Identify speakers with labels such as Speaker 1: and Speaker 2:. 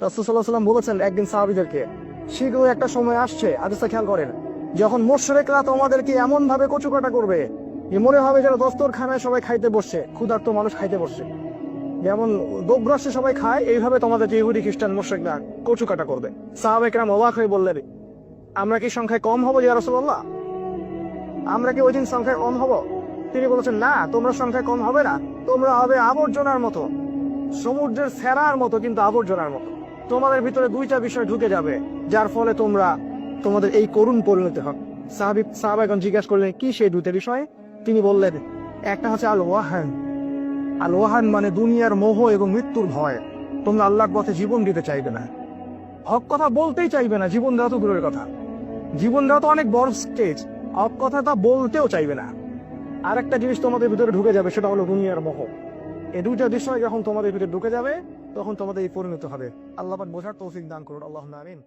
Speaker 1: রাসূল সাল্লাল্লাহু আলাইহি ওয়াসাল্লাম বলেছেন একদিন সাহাবীদেরকে, শীঘ্রই একটা সময় আসছে, হাদিসটা খেয়াল করেন, যখন মুশরিকরা তোমাদেরকে এমন ভাবে কচুকাটা করবে যে মনে হবে যেন দস্তরখানায় সবাই খাইতে বসছে, ক্ষুধার্ত মানুষ খাইতে বসছে, যেমন গোগ্রাসে সবাই খায়, এইভাবে তোমাদের ইহুদি খ্রিস্টান মুশরিকরা কচুকাটা করবে। সাহাবায়ে কেরাম অবাক হয়ে বললেন, আমরা কি সংখ্যায় কম হব ইয়া রাসূলুল্লাহ? আমরা কি ওই দিন সংখ্যায় কম হব? তিনি বলেছেন, না, তোমরা সংখ্যায় কম হবে না, তোমরা হবে আবর্জনার মতো, সমুদ্রের ফেরার মতো, কিন্তু আবর্জনার মতো। তোমাদের ভিতরে দুইটা বিষয় ঢুকে যাবে, যার ফলে তোমাদের এই করুণ পরিণতি হবে। সাহাবাগণ জিজ্ঞাসা করলেন, কি সেই দুইটা বিষয়? তিনি বললেন, একটা হচ্ছে আল ওয়াহান। আল ওয়াহান মানে দুনিয়ার মোহ এবং মৃত্যুর ভয়। তোমরা আল্লাহর পথে জীবন দিতে চাইবে না, হক কথা বলতেই চাইবে না। জীবন দেওয়া তো দূরের কথা, জীবন দেওয়া তো অনেক বড় স্টেজ, হক কথা তা বলতেও চাইবে না। আর একটা জিনিস তোমাদের ভিতরে ঢুকে যাবে, সেটা হলো দুনিয়ার মোহ। এই দুইটা বিষয় যখন তোমাদের ভিতরে ঢুকে যাবে, তখন তোমাদের এই পরিণত হবে। আল্লাহ পাক বোঝার তৌফিক দান করুন, আল্লাহুম্মা আমিন।